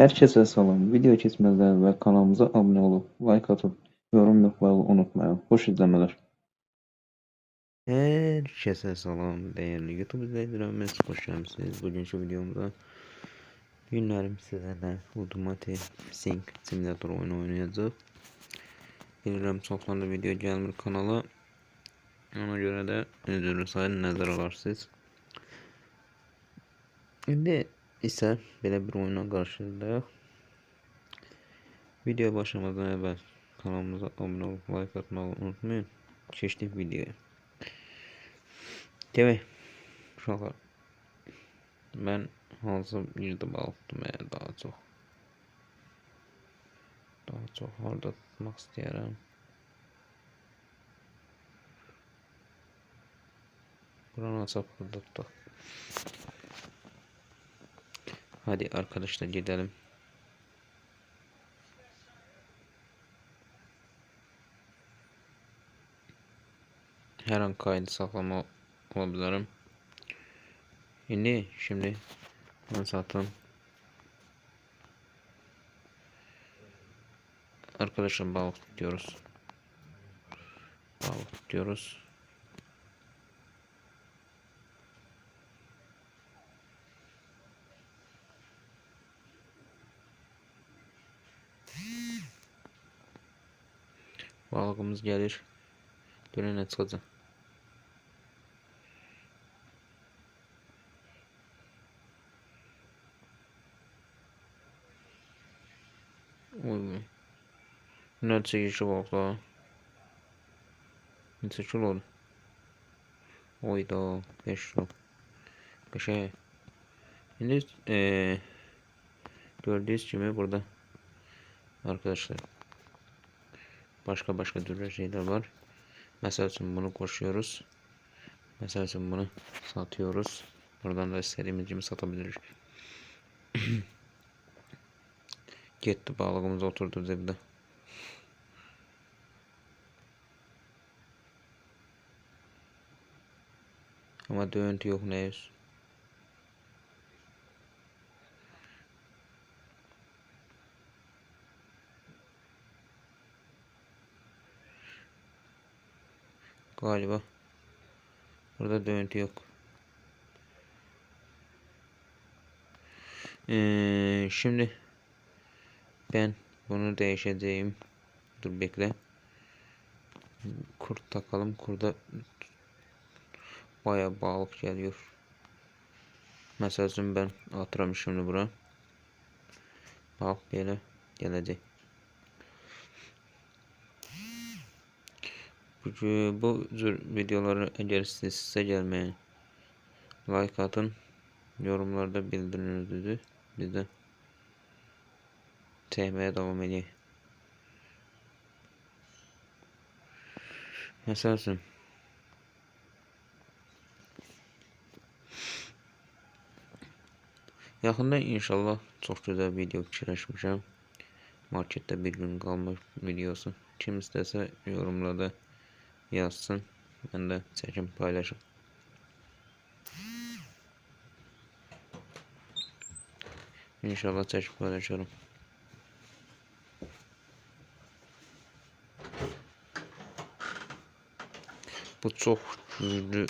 Herkese selam. Video geçmeden ve kanalımıza abone olup like atıp yorum yapmayı unutmayın. Hoş izlemeler. Herkese selam değerli YouTube izleyicilerimiz, hoş geldiniz. Bugün şu videomda günlerim sizlerle Ultimate Sync Simulator oyunu oynayacağız. Bilirəm çoxlarında video gelmir kanala. Ona göre de özürlü sayın nəzər alarsınız. İndi isə belə bir oyuna qarşınızdayıq. Video başlamadan əvvəl kanalımıza abone olup like atmayı unutmayın. Keçdik videoya. Demək, uşaqlar, ben hansı bir balıktım daha çok. Daha çok orada tutmak isterim. Buranı açıp burada tutak. Hadi arkadaşlar gidelim. Her an kaydı saklama olabilirim. Şimdi ben zaten arkadaşlar balık tutuyoruz. Balık tutuyoruz. Balığımız gelir. Dönene çıkacak. Oy. Ne çekişi balıklar. Ne çekişi oldu. Oyda 5 lira. Bir şey. Şimdi gördüğünüz gibi burada arkadaşlar başka türlü şeyler var. Mesela için bunu koşuyoruz. Mesela için bunu satıyoruz. Buradan da istediğimiz gibi satabiliriz. Gitti balığımız oturdu zebde. Ama döntü yok neyiz. Galiba burada döntü yok. Şimdi ben bunu değişeceğim. Dur bekle. Kurt takalım. Kurda bayağı balık geliyor. Mesela ben atıram şimdi bura. Balık böyle gelecek. Bu tür videoları eğer size gelmeyen like atın. Yorumlarda bildiriniz. Biz de çekmeye devam edelim. Mesela yakında inşallah çok güzel video paylaşacağım. Markette bir gün kalmış videosu. Kim isterse yorumlarda yazsın. Ben de çekim paylaşırım. İnşallah çekim paylaşırım. Bu çok güçlü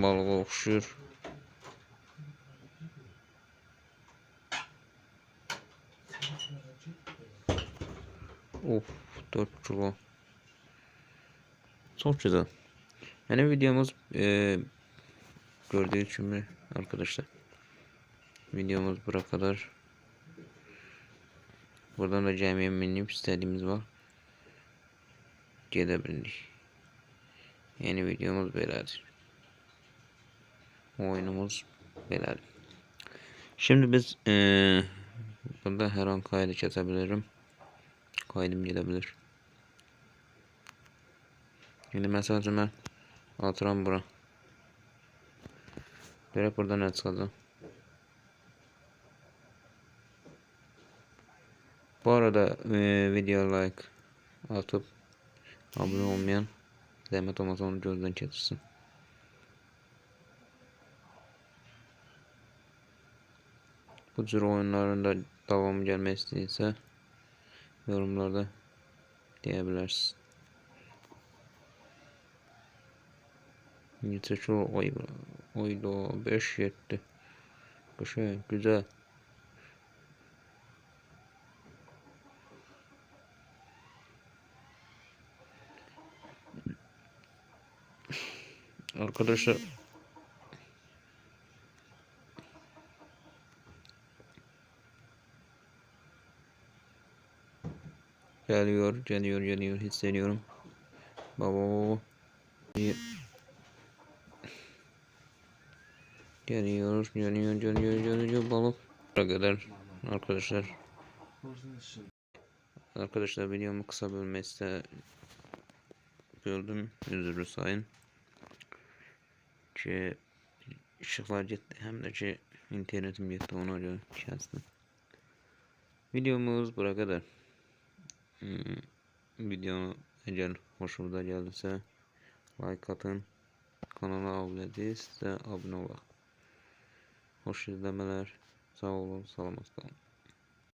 balığa okşuyor. Of, 4 kilo. Çok güzel. Yani videomuz gördüğünüz gibi arkadaşlar. Videomuz buraya kadar. Buradan da camiye minip istediğimiz var. Gidebildik. Yeni videomuz beladır. Oyunumuz beladır. Şimdi biz burada her an kaydı kesebilirim. Kaydım gidebilir. Şimdi mesela ben atıram bura. Direkt buradan ne çıkacak? Bu arada video like atıp abone olmayan zahmet olmasa onu gözden geçirsin. Bu tür oyunlarında Devamı gelmek istiyorsa yorumlarda diyebilirsiniz. Neyse şu oyla 5 yetti. Güzel. Arkadaşlar geliyor hissediyorum. Baba. Geliyor balık. Buraya kadar arkadaşlar. Arkadaşlar videomu kısa bölmesi böldüm. Özür sayın. Ki ışıklar gitti hem de ki internetim gitti ona göre şanslı. Videomuz buraya kadar. Video eğer hoşunuza geldiyse like atın. Kanala abone değilse abone olun. Hoş izlemeler. Sağ olun. Selamat kalın.